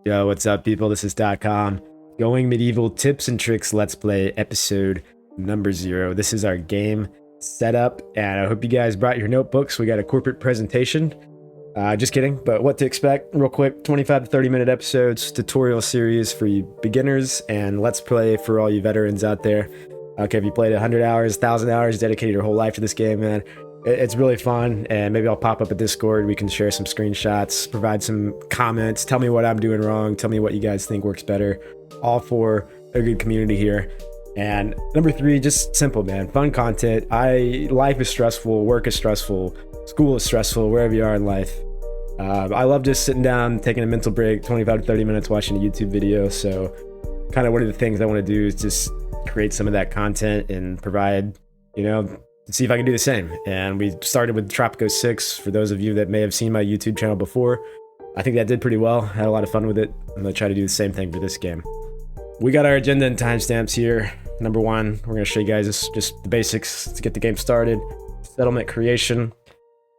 Yo, what's up, people? This is .com. Going Medieval Tips and Tricks Let's Play episode number 0. This is our game setup, and I hope you guys brought your notebooks. We got a corporate presentation. Just kidding, but what to expect real quick. 25 to 30 minute episodes, tutorial series for you beginners, and Let's Play for all you veterans out there. Okay, if you played 100 hours, 1,000 hours, dedicated your whole life to this game, man, it's really fun. And maybe I'll pop up a Discord. We can share some screenshots, provide some comments, tell me what I'm doing wrong, tell me what you guys think works better. All for a good community here. And number 3, just simple, man, fun content. Life is stressful, work is stressful, school is stressful, wherever you are in life. I love just sitting down, taking a mental break, 25 to 30 minutes watching a YouTube video. So kind of one of the things I want to do is just create some of that content and provide, see if I can do the same. And we started with Tropico 6. For those of you that may have seen my YouTube channel before, I think that did pretty well. I had a lot of fun with it. I'm going to try to do the same thing for this game. We got our agenda and timestamps here. Number 1, we're going to show you guys just the basics to get the game started. Settlement creation.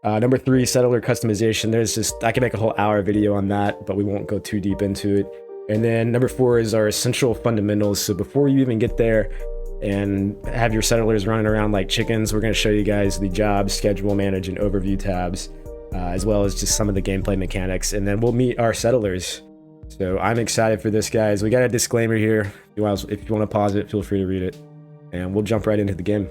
Number 3, settler customization. I can make a whole hour video on that, but we won't go too deep into it. And then number 4 is our essential fundamentals. So before you even get there and have your settlers running around like chickens, we're going to show you guys the job, schedule, manage, and overview tabs, as well as just some of the gameplay mechanics. And then we'll meet our settlers. So I'm excited for this, guys. We got a disclaimer here. If you want to pause it, feel free to read it. And we'll jump right into the game.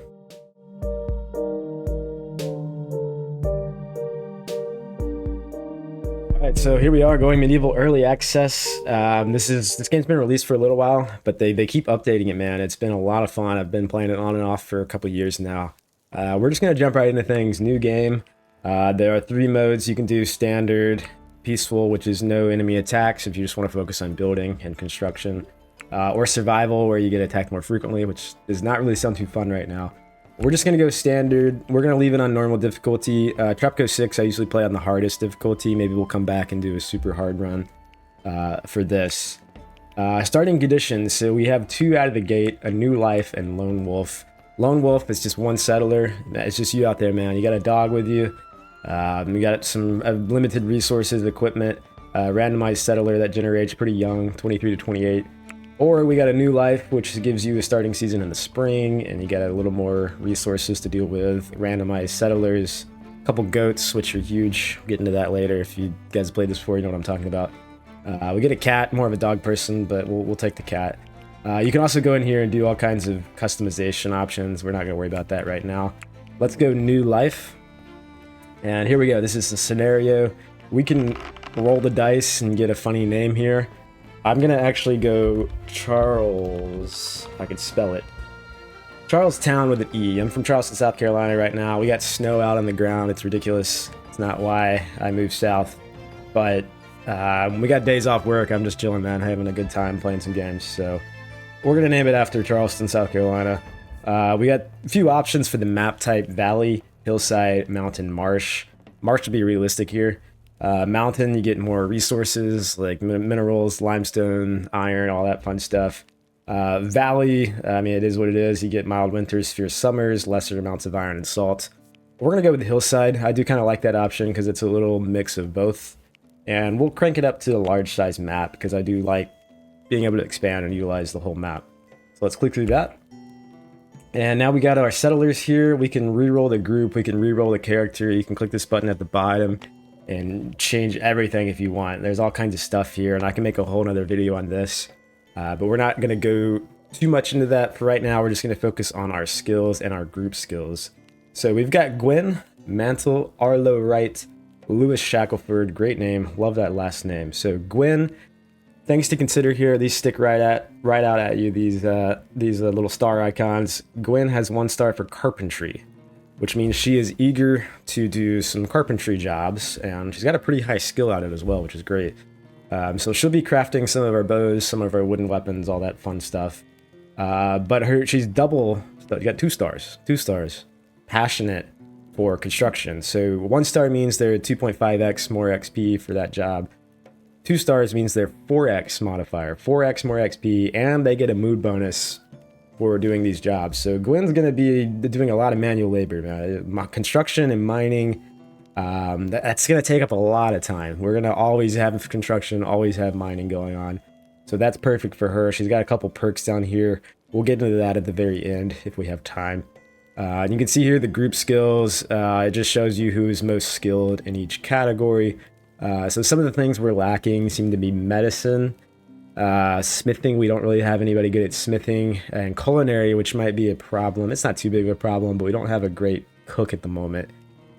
Alright, so here we are going Medieval Early Access. This game's been released for a little while, but they keep updating it, man. It's been a lot of fun. I've been playing it on and off for a couple years now. We're just going to jump right into things. New game. There are 3 modes you can do: standard, peaceful, which is no enemy attacks if you just want to focus on building and construction, or survival, where you get attacked more frequently, which does not really sound too fun right now. We're just going to go standard. We're going to leave it on normal difficulty. Tropico 6, I usually play on the hardest difficulty. Maybe we'll come back and do a super hard run for this. Starting conditions. So we have 2 out of the gate: a new life and lone wolf. Lone wolf is just 1 settler. It's just you out there, man. You got a dog with you. We got some limited resources, equipment, randomized settler that generates pretty young, 23 to 28. Or we got a new life, which gives you a starting season in the spring, and you got a little more resources to deal with. Randomized settlers, a couple goats, which are huge. We'll get into that later. If you guys played this before, you know what I'm talking about. We get a cat, more of a dog person, but we'll take the cat. You can also go in here and do all kinds of customization options. We're not going to worry about that right now. Let's go new life. And here we go. This is the scenario. We can roll the dice and get a funny name here. I'm going to actually go Charles, if I could spell it. Charlestown with an E. I'm from Charleston, South Carolina right now. We got snow out on the ground. It's ridiculous. It's not why I moved south. But when we got days off work, I'm just chilling, man, having a good time playing some games. So we're going to name it after Charleston, South Carolina. We got a few options for the map type: valley, hillside, mountain, marsh. Marsh would be realistic here. Mountain, you get more resources like minerals, limestone, iron, all that fun stuff. Valley, I mean, it is what it is. You get mild winters, fierce summers, lesser amounts of iron and salt. We're going to go with the hillside. I do kind of like that option because it's a little mix of both. And we'll crank it up to a large size map because I do like being able to expand and utilize the whole map. So let's click through that. And now we got our settlers here. We can re-roll the group. We can re-roll the character. You can click this button at the bottom and change everything if you want. There's all kinds of stuff here, and I can make a whole nother video on this. But we're not going to go too much into that for right now. We're just going to focus on our skills and our group skills. So we've got Gwen, Mantle, Arlo Wright, Lewis Shackelford. Great name. Love that last name. So Gwen, things to consider here. These stick right out at you, these little star icons. Gwen has 1 star for carpentry, which means she is eager to do some carpentry jobs, and she's got a pretty high skill at it as well, which is great. So she'll be crafting some of our bows, some of our wooden weapons, all that fun stuff. But she's double, you got 2 stars. 2 stars. Passionate for construction. So 1 star means they're 2.5x more XP for that job. 2 stars means they're 4x modifier, 4x more XP, and they get a mood bonus for doing these jobs. So Gwen's going to be doing a lot of manual labor, man. Construction and mining, That's going to take up a lot of time. We're going to always have construction, always have mining going on. So that's perfect for her. She's got a couple perks down here. We'll get into that at the very end if we have time. You can see here the group skills. It just shows you who's most skilled in each category. So some of the things we're lacking seem to be medicine. Smithing, we don't really have anybody good at smithing. And culinary, which might be a problem. It's not too big of a problem, but we don't have a great cook at the moment.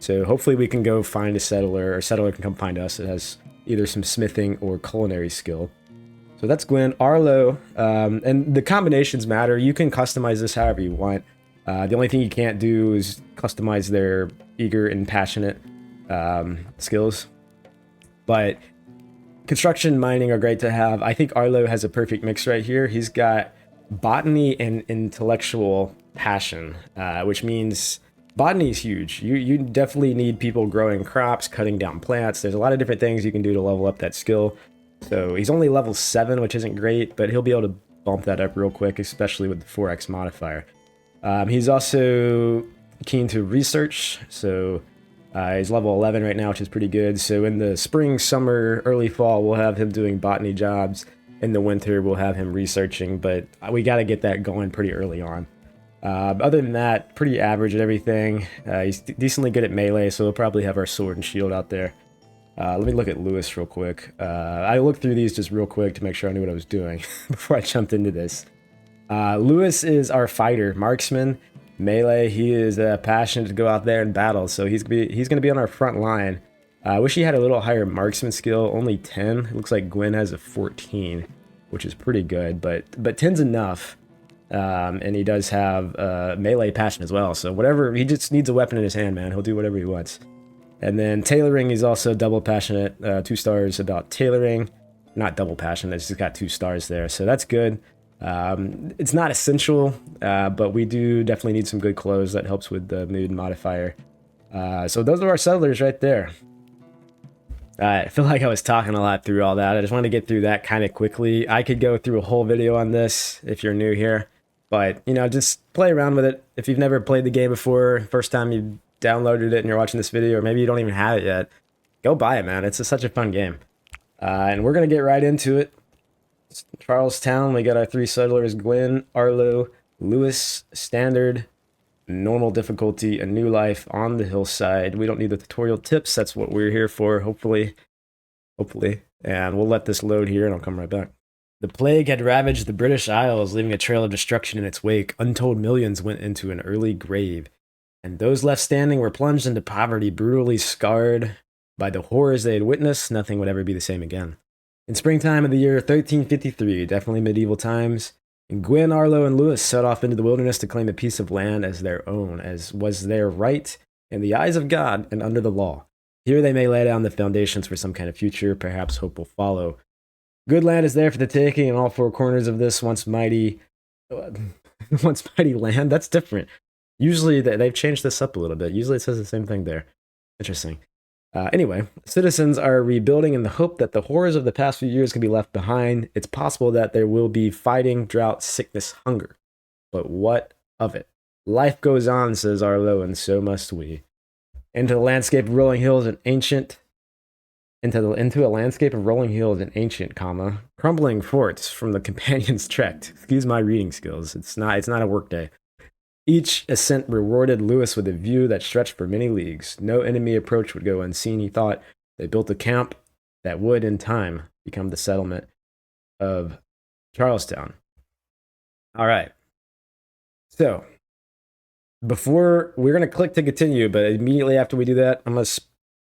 So hopefully we can go find a settler, or a settler can come find us that has either some smithing or culinary skill. So that's Gwen. Arlo, and the combinations matter. You can customize this however you want. The only thing you can't do is customize their eager and passionate skills. But construction and mining are great to have. I think Arlo has a perfect mix right here. He's got botany and intellectual passion, which means botany is huge. You definitely need people growing crops, cutting down plants. There's a lot of different things you can do to level up that skill. So he's only level 7, which isn't great, but he'll be able to bump that up real quick, especially with the 4x modifier. He's also keen to research, so he's level 11 right now, which is pretty good. So in the spring, summer, early fall, we'll have him doing botany jobs. In the winter, we'll have him researching, but we got to get that going pretty early on. Other than that, pretty average at everything. He's decently good at melee, so we'll probably have our sword and shield out there. Let me look at Lewis real quick. I looked through these just real quick to make sure I knew what I was doing before I jumped into this. Lewis is our fighter, marksman, melee. He is passionate to go out there and battle, so he's gonna be on our front line. I wish he had a little higher marksman skill, only 10. It looks like Gwen has a 14, which is pretty good, but 10's enough. And he does have melee passion as well, so whatever, he just needs a weapon in his hand, man. He'll do whatever he wants. And then tailoring, he's also double passionate, 2 stars about tailoring. Not double passionate, it's just got 2 stars there, so that's good. It's not essential, but we do definitely need some good clothes. That helps with the mood modifier. So those are our settlers right there. I feel like I was talking a lot through all that. I just wanted to get through that kind of quickly. I could go through a whole video on this if you're new here, but you know, just play around with it. If you've never played the game before, first time you downloaded it and you're watching this video, or maybe you don't even have it yet, go buy it, man. It's such a fun game. And we're gonna get right into it. Charlestown, we got our 3 settlers: Gwen, Arlo, Lewis, standard, normal difficulty, a new life on the hillside. We don't need the tutorial tips. That's what we're here for, hopefully. And we'll let this load here and I'll come right back. The plague had ravaged the British Isles, leaving a trail of destruction in its wake. Untold millions went into an early grave, and those left standing were plunged into poverty, brutally scarred by the horrors they had witnessed. Nothing would ever be the same again. In springtime of the year 1353, definitely medieval times, Gwen, Arlo, and Lewis set off into the wilderness to claim a piece of land as their own, as was their right in the eyes of God and under the law. Here they may lay down the foundations for some kind of future. Perhaps hope will follow. Good land is there for the taking in all 4 corners of this once mighty land. That's different. Usually they've changed this up a little bit. Usually it says the same thing there. Interesting. Anyway, citizens are rebuilding in the hope that the horrors of the past few years can be left behind. It's possible that there will be fighting, drought, sickness, hunger. But what of it? Life goes on, says Arlo, and so must we. Into a landscape of rolling hills and ancient, crumbling forts from the companions trekked. Excuse my reading skills. It's not a work day. Each ascent rewarded Lewis with a view that stretched for many leagues. No enemy approach would go unseen, he thought. They built a camp that would, in time, become the settlement of Charlestown. All right. So, before we're going to click to continue, but immediately after we do that, I'm going to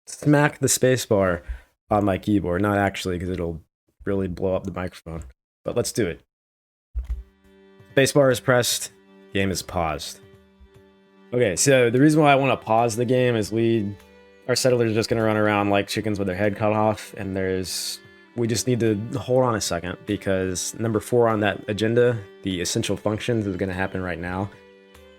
smack the spacebar on my keyboard. Not actually, because it'll really blow up the microphone. But let's do it. Spacebar is pressed. Game is paused. Okay, so the reason why I want to pause the game is our settlers are just going to run around like chickens with their head cut off, and we just need to hold on a second, because number 4 on that agenda, the essential functions, is going to happen right now.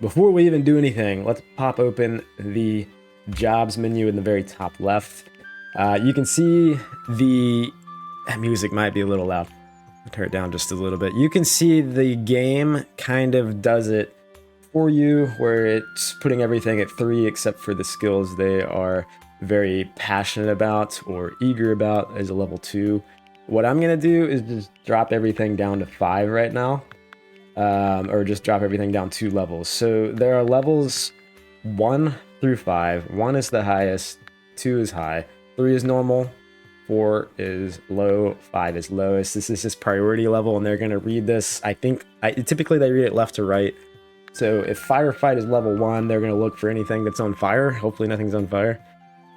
Before we even do anything, let's pop open the jobs menu in the very top left. You can see that music might be a little loud. I'll turn it down just a little bit. You can see the game kind of does it for you, where it's putting everything at 3 except for the skills. They are very passionate about or eager about is a level 2. What I'm going to do is just drop everything down to 5 right now, or just drop everything down 2 levels. So there are levels 1 through 5. 1 is the highest, 2 is high, 3 is normal, 4 is low, 5 is lowest. This is just priority level, and they're going to read this. Typically they read it left to right. So if firefight is level 1, they're going to look for anything that's on fire. Hopefully nothing's on fire.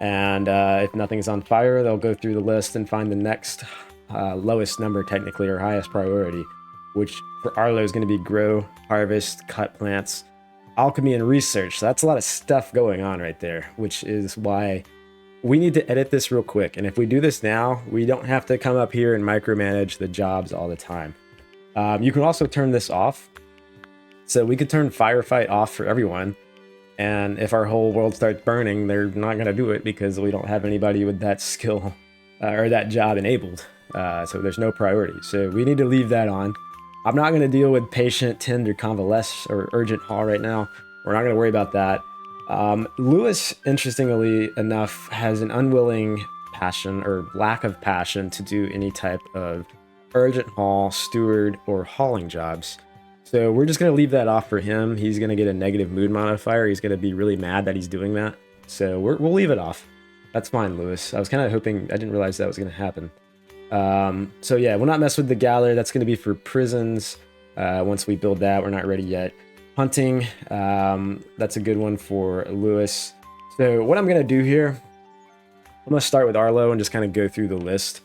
And if nothing's on fire, they'll go through the list and find the next lowest number, technically, or highest priority, which for Arlo is going to be grow, harvest, cut plants, alchemy, and research. So that's a lot of stuff going on right there, which is why we need to edit this real quick. And if we do this now, we don't have to come up here and micromanage the jobs all the time. You can also turn this off. So we could turn firefight off for everyone. And if our whole world starts burning, they're not going to do it because we don't have anybody with that skill or that job enabled. So there's no priority. So we need to leave that on. I'm not going to deal with patient, tend, or convalesce or urgent haul right now. We're not going to worry about that. Lewis, interestingly enough, has an unwilling passion or lack of passion to do any type of urgent haul, steward, or hauling jobs. So we're just going to leave that off for him. He's going to get a negative mood modifier. He's going to be really mad that he's doing that. So we'll leave it off. That's fine, Lewis. I was kind of hoping, I didn't realize that was going to happen. So yeah, we'll not mess with the Galler. That's going to be for prisons. Once we build that, we're not ready yet. Hunting, that's a good one for Lewis. So what I'm going to do here, I'm going to start with Arlo and just kind of go through the list.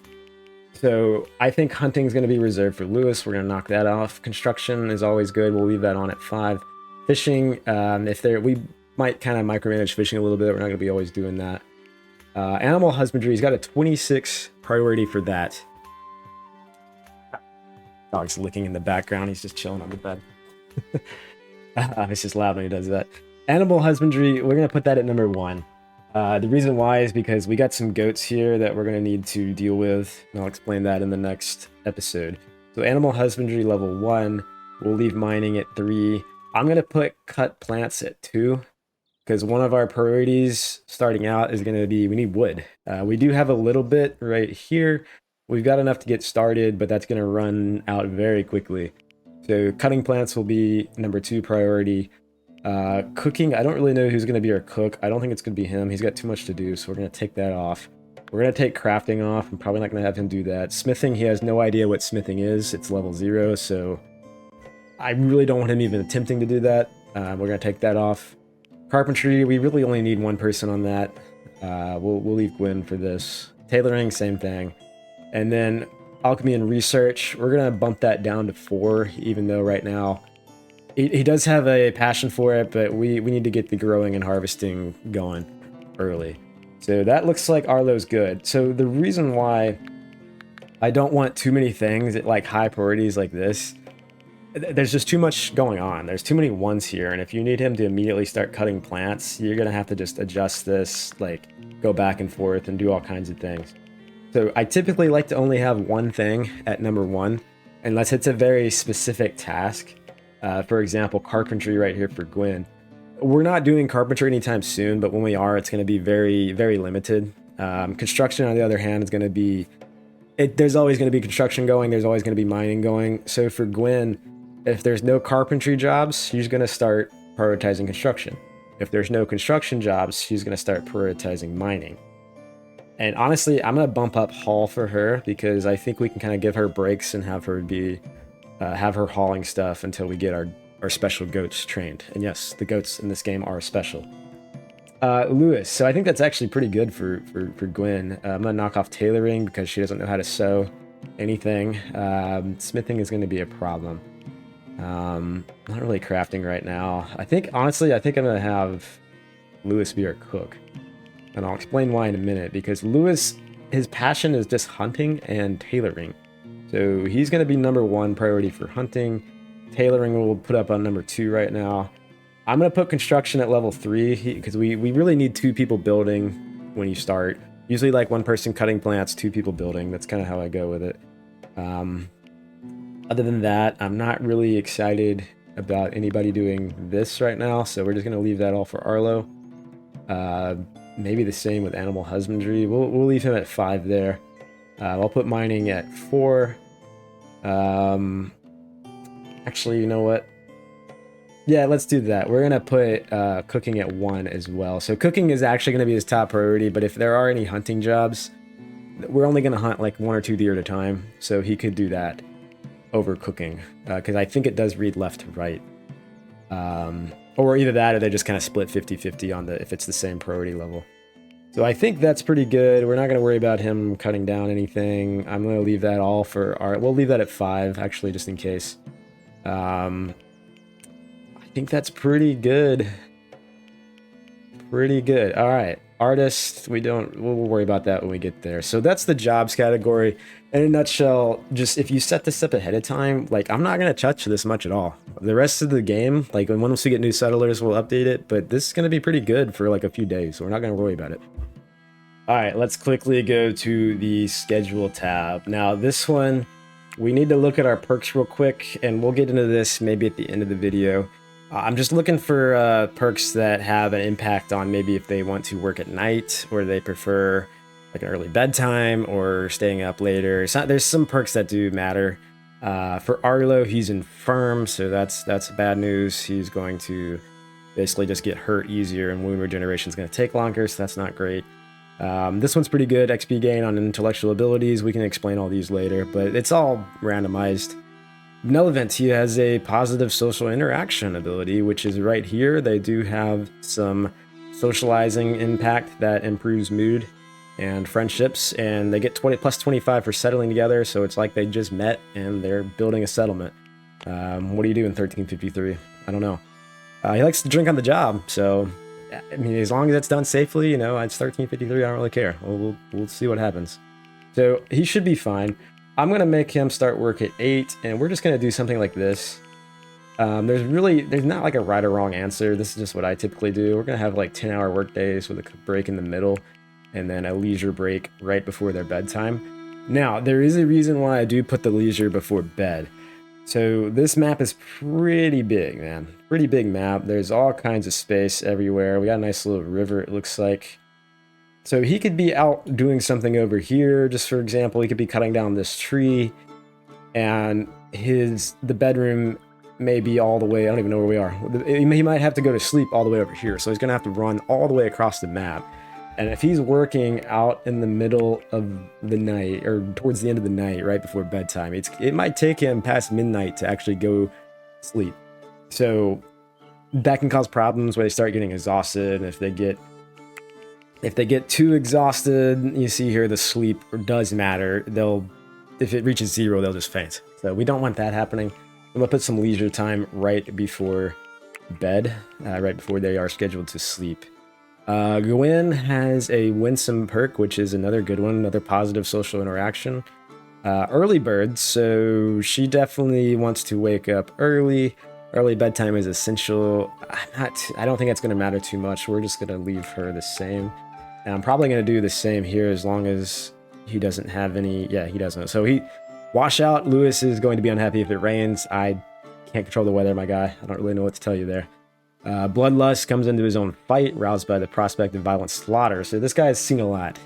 So I think hunting is going to be reserved for Lewis. We're going to knock that off. Construction is always good. We'll leave that on at 5. Fishing, we might kind of micromanage fishing a little bit. We're not going to be always doing that. Animal husbandry, he's got a 26 priority for that. Dog's licking in the background. He's just chilling on the bed. It's just loud when he does that. Animal husbandry, we're going to put that at number 1. The reason why is because we got some goats here that we're going to need to deal with, and I'll explain that in the next episode. So animal husbandry level 1, we'll leave mining at 3. I'm going to put cut plants at 2, because one of our priorities starting out is going to be, we need wood. We do have a little bit right here. We've got enough to get started, but that's going to run out very quickly. So cutting plants will be number 2 priority. Cooking, I don't really know who's going to be our cook. I don't think it's going to be him. He's got too much to do, so we're going to take that off. We're going to take crafting off. I'm probably not going to have him do that. Smithing, he has no idea what smithing is. It's level 0, so I really don't want him even attempting to do that. We're going to take that off. Carpentry, we really only need 1 person on that. We'll leave Gwen for this. Tailoring, same thing. And then alchemy and research, we're going to bump that down to 4, even though right now he does have a passion for it, but we need to get the growing and harvesting going early. So that looks like Arlo's good. So the reason why I don't want too many things at like high priorities like this, there's just too much going on. There's too many ones here, and if you need him to immediately start cutting plants, you're gonna have to just adjust this, like go back and forth and do all kinds of things. So I typically like to only have 1 thing at number 1, unless it's a very specific task. For example, carpentry right here for Gwen. We're not doing carpentry anytime soon, but when we are, it's going to be very, very limited. Construction, on the other hand, is going to be... there's always going to be construction going. There's always going to be mining going. So for Gwen, if there's no carpentry jobs, she's going to start prioritizing construction. If there's no construction jobs, she's going to start prioritizing mining. And honestly, I'm going to bump up haul for her because I think we can kind of give her breaks and have her be... have her hauling stuff until we get our special goats trained. And yes, the goats in this game are special. Lewis, so I think that's actually pretty good for Gwen. I'm gonna knock off tailoring because she doesn't know how to sew anything. Smithing is going to be a problem. Not really crafting right now. Honestly, I think I'm gonna have Lewis be our cook, and I'll explain why in a minute. Because Lewis, his passion is just hunting and tailoring. So he's going to be number 1 priority for hunting. Tailoring we'll put up on number 2 right now. I'm going to put construction at level 3 because we really need 2 people building when you start. Usually like 1 person cutting plants, 2 people building. That's kind of how I go with it. Other than that, I'm not really excited about anybody doing this right now. So we're just going to leave that all for Arlo. maybe the same with animal husbandry. We'll leave him at 5 there. I'll put mining at 4. Actually, you know what? Yeah, let's do that. We're gonna put cooking at 1 as well. So cooking is actually gonna be his top priority, but if there are any hunting jobs, we're only gonna hunt like 1 or 2 deer at a time. So he could do that over cooking, because I think it does read left to right. Or either that or they just kind of split 50-50 on if it's the same priority level. So I think that's pretty good. We're not going to worry about him cutting down anything. I'm going to leave that all for our... We'll leave that at 5, actually, just in case. I think that's pretty good. Pretty good. All right. Artist, we'll worry about that when we get there. So that's the jobs category. In a nutshell, just if you set this up ahead of time, like I'm not going to touch this much at all. The rest of the game, like once we get new settlers, we'll update it, but this is going to be pretty good for like a few days, so we're not going to worry about it. All right, let's quickly go to the schedule tab. Now this one, we need to look at our perks real quick, and we'll get into this maybe at the end of the video. I'm just looking for perks that have an impact on maybe if they want to work at night or they prefer like an early bedtime or staying up later. There's some perks that do matter. For Arlo, he's infirm, so that's bad news. He's going to basically just get hurt easier and wound regeneration is going to take longer, so that's not great. This one's pretty good. XP gain on intellectual abilities. We can explain all these later, but it's all randomized. Benevolent, he has a positive social interaction ability, which is right here. They do have some socializing impact that improves mood and friendships, and they get 20 plus 25 for settling together, so it's like they just met and they're building a settlement. What do you do in 1353? I don't know. He likes to drink on the job, so I mean, as long as it's done safely, you know, it's 1353, I don't really care. We'll see what happens. So he should be fine. I'm going to make him start work at 8, and we're just going to do something like this. There's not like a right or wrong answer. This is just what I typically do. We're going to have like 10-hour work days with a break in the middle, and then a leisure break right before their bedtime. Now, there is a reason why I do put the leisure before bed. So this map is pretty big, man. Pretty big map. There's all kinds of space everywhere. We got a nice little river, it looks like. So he could be out doing something over here, just for example. He could be cutting down this tree, and the bedroom may be all the way, I don't even know where we are. He might have to go to sleep all the way over here, so he's going to have to run all the way across the map. And if he's working out in the middle of the night, or towards the end of the night, right before bedtime, it might take him past midnight to actually go sleep. So that can cause problems where they start getting exhausted, and if they get too exhausted, you see here the sleep does matter. If it reaches 0, they'll just faint. So we don't want that happening. I'm gonna put some leisure time right before bed, right before they are scheduled to sleep. Gwen has a winsome perk, which is another good one, another positive social interaction. Early bird, so she definitely wants to wake up early. Early bedtime is essential. I don't think that's going to matter too much. We're just going to leave her the same. And I'm probably going to do the same here as long as he doesn't have any... Yeah, he doesn't. So washout. Lewis is going to be unhappy if it rains. I can't control the weather, my guy. I don't really know what to tell you there. Bloodlust comes into his own fight, roused by the prospect of violent slaughter. So this guy has seen a lot.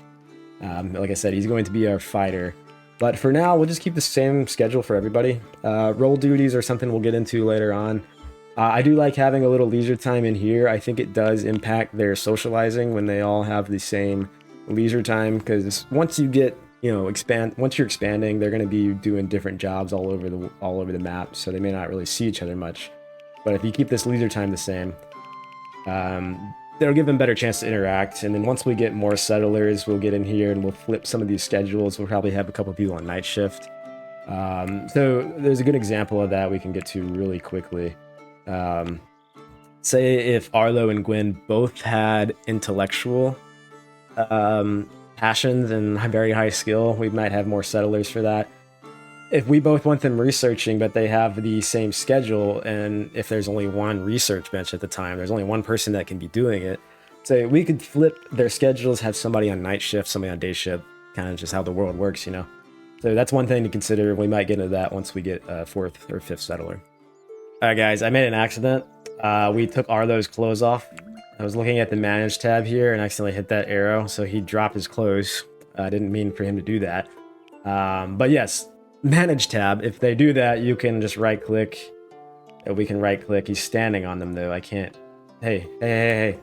Like I said, he's going to be our fighter. But for now, we'll just keep the same schedule for everybody. Role duties are something we'll get into later on. I do like having a little leisure time in here. I think it does impact their socializing when they all have the same leisure time, because once you get, once you're expanding, they're going to be doing different jobs all over the map, so they may not really see each other much. But if you keep this leisure time the same, that'll give them a better chance to interact. And then once we get more settlers, we'll get in here and we'll flip some of these schedules. We'll probably have a couple people on night shift. So there's a good example of that we can get to really quickly. Say if Arlo and Gwen both had intellectual passions and very high skill, we might have more settlers for that. If we both want them researching, but they have the same schedule, and if there's only one research bench at the time, there's only one person that can be doing it. So we could flip their schedules, have somebody on night shift, somebody on day shift, kind of just how the world works, So that's one thing to consider. We might get into that once we get a 4th or 5th settler. All right, guys, I made an accident. We took Arlo's clothes off. I was looking at the manage tab here and accidentally hit that arrow, so he dropped his clothes. I didn't mean for him to do that. But yes, manage tab. If they do that, you can just right click. We can right click. He's standing on them though. I can't. Hey.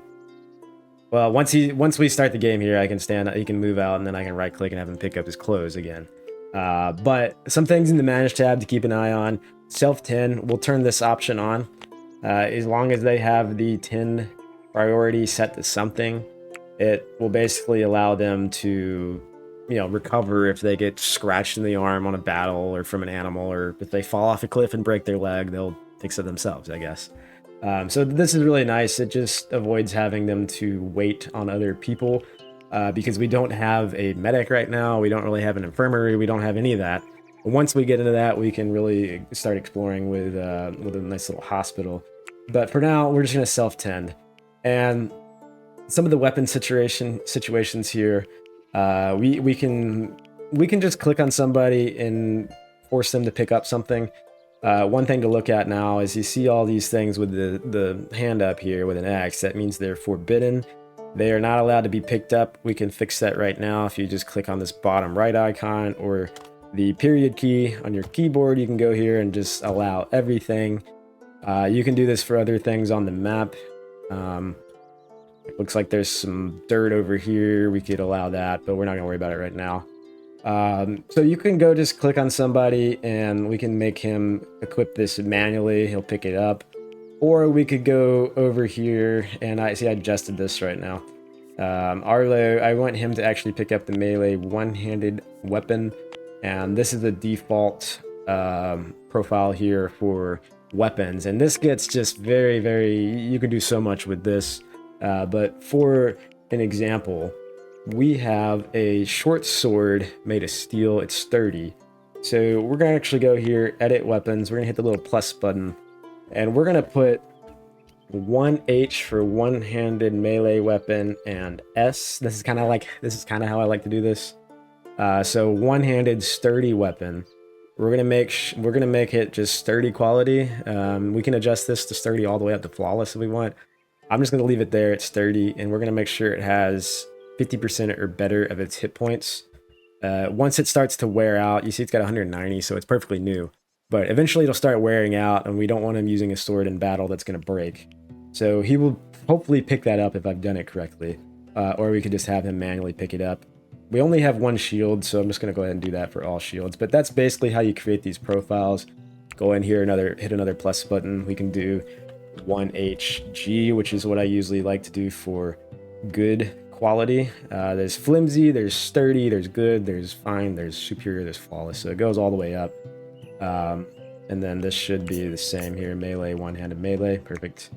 Well, once we start the game here, I can stand. He can move out, and then I can right click and have him pick up his clothes again. But some things in the manage tab to keep an eye on. Self 10. We'll turn this option on. As long as they have the 10 priority set to something, it will basically allow them to, recover if they get scratched in the arm on a battle or from an animal, or if they fall off a cliff and break their leg, they'll fix it themselves, I guess. So this is really nice. It just avoids having them to wait on other people because we don't have a medic right now. We don't really have an infirmary. We don't have any of that. Once we get into that, we can really start exploring with a nice little hospital. But for now, we're just going to self-tend. And some of the weapon situations here, we can just click on somebody and force them to pick up something. One thing to look at now is you see all these things with the hand up here with an X. That means they're forbidden. They are not allowed to be picked up. We can fix that right now if you just click on this bottom right icon or the period key on your keyboard. You can go here and just allow everything. You can do this for other things on the map. It looks like there's some dirt over here. We could allow that, but we're not gonna worry about it right now. So you can go just click on somebody and we can make him equip this manually. He'll pick it up. Or we could go over here and I adjusted this right now. Arlo, I want him to actually pick up the melee one-handed weapon. And this is the default profile here for weapons. And this gets just very, you can do so much with this. But for an example, we have a short sword made of steel. It's sturdy. So we're going to actually go here, edit weapons. We're going to hit the little plus button. And we're going to put 1H for one-handed melee weapon and S. This is kind of how I like to do this. So one-handed sturdy weapon. We're gonna make it just sturdy quality. We can adjust this to sturdy all the way up to flawless if we want. I'm just gonna leave it there at sturdy, and we're gonna make sure it has 50% or better of its hit points. Once it starts to wear out, you see it's got 190, so it's perfectly new. But eventually it'll start wearing out, and we don't want him using a sword in battle that's gonna break. So he will hopefully pick that up if I've done it correctly, or we could just have him manually pick it up. We only have one shield, so I'm just going to go ahead and do that for all shields. But that's basically how you create these profiles. Go in here, hit another plus button. We can do 1HG, which is what I usually like to do for good quality. There's flimsy, there's sturdy, there's good, there's fine, there's superior, there's flawless. So it goes all the way up. And then this should be the same here. Melee, one-handed melee. Perfect.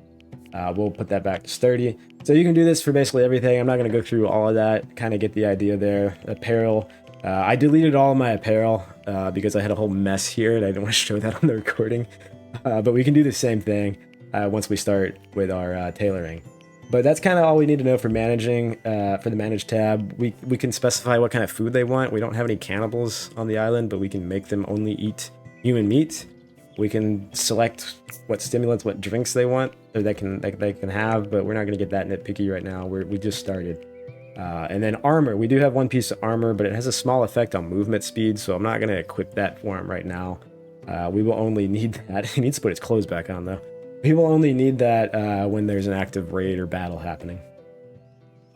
We'll put that back to sturdy. So you can do this for basically everything. I'm not going to go through all of that. Kind of get the idea there. Apparel. I deleted all of my apparel because I had a whole mess here and I didn't want to show that on the recording. But we can do the same thing once we start with our tailoring. But that's kind of all we need to know for managing. For the manage tab, we can specify what kind of food they want. We don't have any cannibals on the island, but we can make them only eat human meat. We can select what stimulants, what drinks they want, or they can have, but we're not going to get that nitpicky right now. We just started. And then armor. We do have one piece of armor, but it has a small effect on movement speed, so I'm not going to equip that for him right now. We will only need that. He needs to put his clothes back on, though. We will only need that when there's an active raid or battle happening.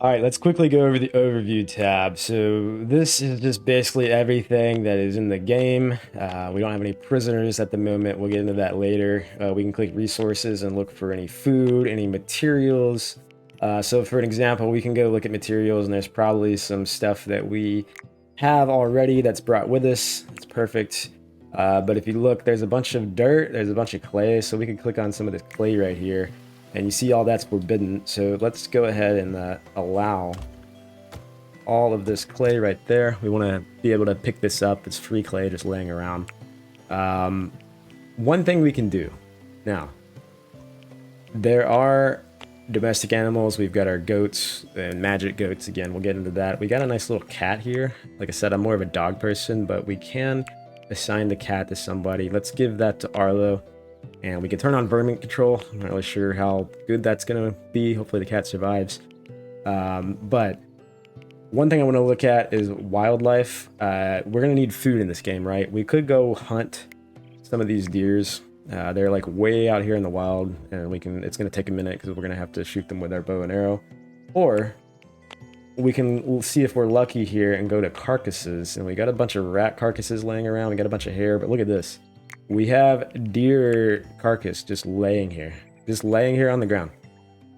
All right, let's quickly go over the overview tab. So this is just basically everything that is in the game. We don't have any prisoners at the moment. We'll get into that later. We can click resources and look for any food, any materials. So for an example, we can go look at materials and there's probably some stuff that we have already that's brought with us. It's perfect. But if you look, there's a bunch of dirt, there's a bunch of clay. So we can click on some of this clay right here. And you see all that's forbidden. So let's go ahead and allow all of this clay right there. We want to be able to pick this up. It's free clay just laying around. One thing we can do. Now, there are domestic animals. We've got our goats and magic goats. Again, we'll get into that. We got a nice little cat here. Like I said, I'm more of a dog person, but we can assign the cat to somebody. Let's give that to Arlo. And we can turn on vermin control. I'm not really sure how good that's going to be. Hopefully the cat survives. But one thing I want to look at is wildlife. We're going to need food in this game, right? We could go hunt some of these deers. They're like way out here in the wild, and it's going to take a minute because we're going to have to shoot them with our bow and arrow. Or we'll see if we're lucky here and go to carcasses. And we got a bunch of rat carcasses laying around. We got a bunch of hair, but look at this. We have deer carcass just laying here on the ground.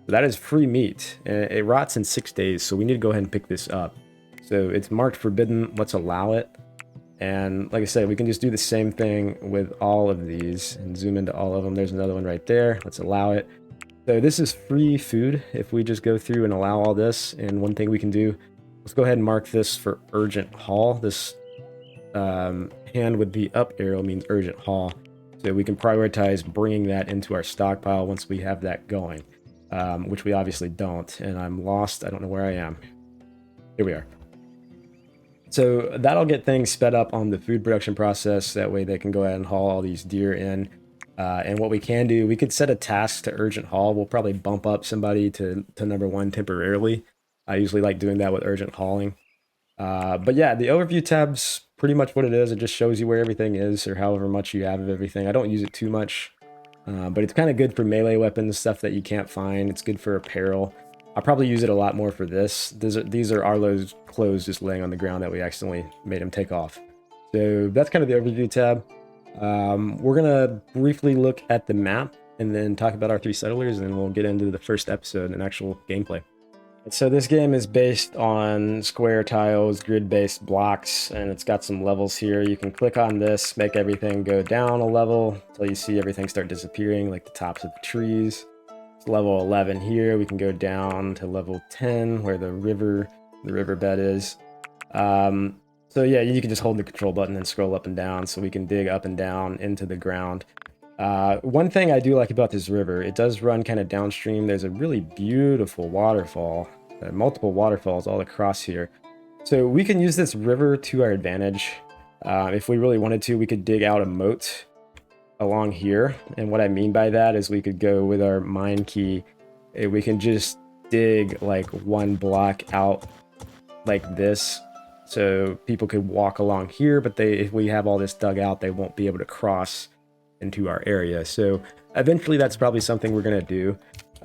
So that is free meat, and it rots in 6 days, so we need to go ahead and pick this up. So it's marked forbidden. Let's allow it. And like I said, we can just do the same thing with all of these and zoom into all of them. There's another one right there. Let's allow it. So this is free food if we just go through and allow all this. And one thing we can do, let's go ahead and mark this for urgent haul. This hand with the up arrow means urgent haul. So we can prioritize bringing that into our stockpile once we have that going, which we obviously don't. And I'm lost. I don't know where I am. Here we are. So that'll get things sped up on the food production process. That way they can go ahead and haul all these deer in. And what we can do, we could set a task to urgent haul. We'll probably bump up somebody to number 1 temporarily. I usually like doing that with urgent hauling. But yeah, the overview tab's pretty much what it is. It just shows you where everything is or however much you have of everything. I don't use it too much, but it's kind of good for melee weapons, stuff that you can't find. It's good for apparel. I'll probably use it a lot more for this. These are Arlo's clothes just laying on the ground that we accidentally made him take off. So that's kind of the overview tab. We're gonna briefly look at the map and then talk about our 3 settlers, and then we'll get into the first episode and actual gameplay. So this game is based on square tiles, grid-based blocks, and it's got some levels here. You can click on this, make everything go down a level until you see everything start disappearing, like the tops of the trees. It's level 11 here. We can go down to level 10 where the riverbed is. So yeah, you can just hold the control button and scroll up and down, so we can dig up and down into the ground. One thing I do like about this river, it does run kind of downstream. There's a really beautiful waterfall, multiple waterfalls all across here. So we can use this river to our advantage. If we really wanted to, we could dig out a moat along here. And what I mean by that is we could go with our mine key. We can just dig like 1 block out like this. So people could walk along here, but if we have all this dug out, they won't be able to cross into our area. So eventually that's probably something we're going to do.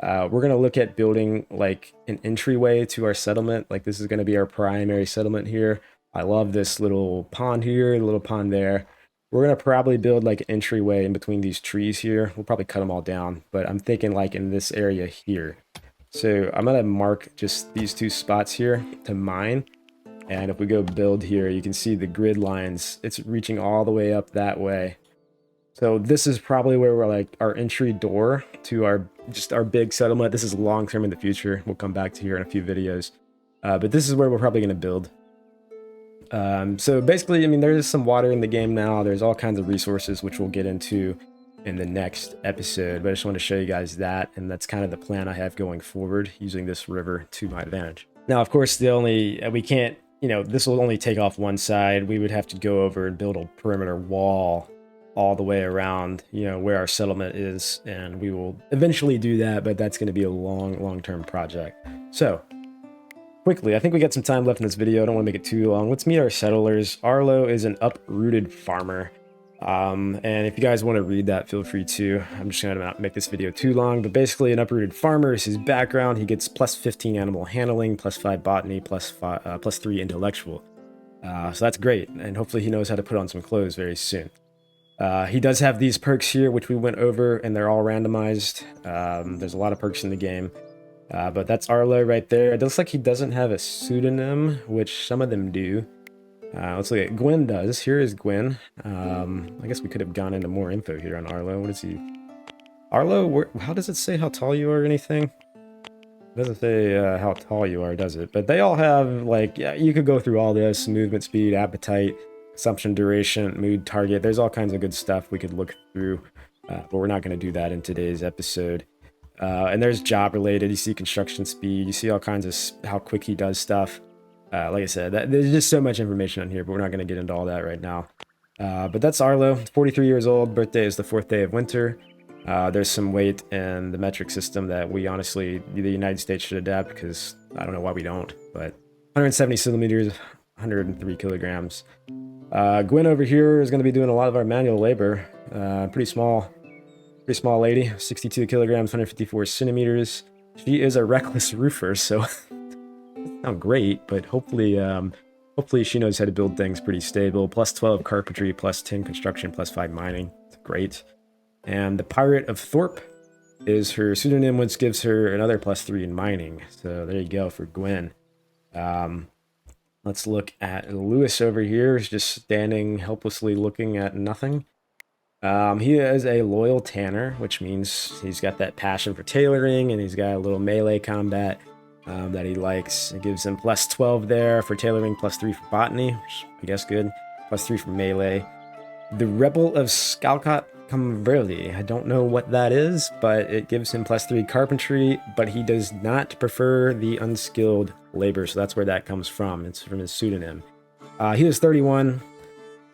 We're going to look at building like an entryway to our settlement. Like this is going to be our primary settlement here. I love this little pond here, the little pond there. We're going to probably build like an entryway in between these trees here. We'll probably cut them all down, but I'm thinking like in this area here. So I'm going to mark just these 2 spots here to mine. And if we go build here, you can see the grid lines. It's reaching all the way up that way. So this is probably where we're like our entry door to our big settlement. This is long term in the future. We'll come back to here in a few videos. But this is where we're probably going to build. So basically, I mean, there is some water in the game now. There's all kinds of resources, which we'll get into in the next episode. But I just want to show you guys that. And that's kind of the plan I have going forward, using this river to my advantage. Now, of course, we can't, this will only take off one side. We would have to go over and build a perimeter wall all the way around, where our settlement is, and we will eventually do that, but that's going to be a long-term project. So, quickly, I think we got some time left in this video. I don't want to make it too long. Let's meet our settlers. Arlo is an uprooted farmer, and if you guys want to read that, feel free to. I'm just going to not make this video too long, but basically an uprooted farmer is his background. He gets plus 15 animal handling, plus 5 botany, plus 3 intellectual. So that's great, and hopefully he knows how to put on some clothes very soon. He does have these perks here, which we went over, and they're all randomized. There's a lot of perks in the game, but that's Arlo right there. It looks like he doesn't have a pseudonym, which some of them do. Let's look at Gwen does. Here is Gwen. I guess we could have gone into more info here on Arlo. What is he? Arlo, how does it say how tall you are or anything? It doesn't say how tall you are, does it? But they all have, like, yeah, you could go through all this: movement speed, appetite, consumption duration, mood, target. There's all kinds of good stuff we could look through, but we're not going to do that in today's episode. And there's job related. You see construction speed. You see all kinds of how quick he does stuff. Like I said, there's just so much information on here, but we're not going to get into all that right now. But that's Arlo, 43 years old. Birthday is the 4th day of winter. There's some weight in the metric system that we honestly, the United States should adapt, because I don't know why we don't, but 170 centimeters, 103 kilograms. Gwen over here is going to be doing a lot of our manual labor. Pretty small lady, 62 kilograms, 154 centimeters. She is a reckless roofer, so not great, but hopefully she knows how to build things pretty stable. Plus 12 carpentry, plus 10 construction, plus 5 mining. It's great. And the Pirate of Thorpe is her pseudonym, which gives her another plus 3 in mining. So there you go for Gwen. Let's look at Lewis over here. He's just standing helplessly looking at nothing. He is a loyal tanner, which means he's got that passion for tailoring, and he's got a little melee combat that he likes. It gives him plus 12 there for tailoring, plus 3 for botany, which I guess good, plus 3 for melee. The Rebel of Scalcot Cumberley. I don't know what that is, but it gives him plus 3 carpentry, but he does not prefer the unskilled labor, so that's where that comes from. It's from his pseudonym. He was 31,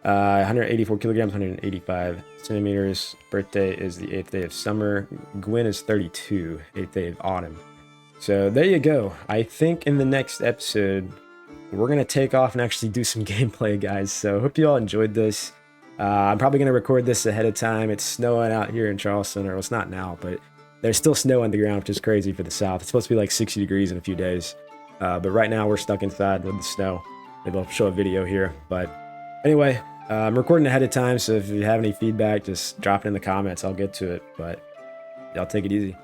184 kilograms, 185 centimeters. Birthday is the 8th day of summer. Gwen is 32, 8th day of autumn. So there you go. I think in the next episode, we're going to take off and actually do some gameplay, guys. So hope you all enjoyed this. I'm probably going to record this ahead of time. It's snowing out here in Charleston, or well, it's not now, but there's still snow on the ground, which is crazy for the South. It's supposed to be like 60 degrees in a few days. But right now we're stuck inside with the snow. Maybe I'll show a video here. But anyway, I'm recording ahead of time, so if you have any feedback, just drop it in the comments. I'll get to it, but y'all take it easy.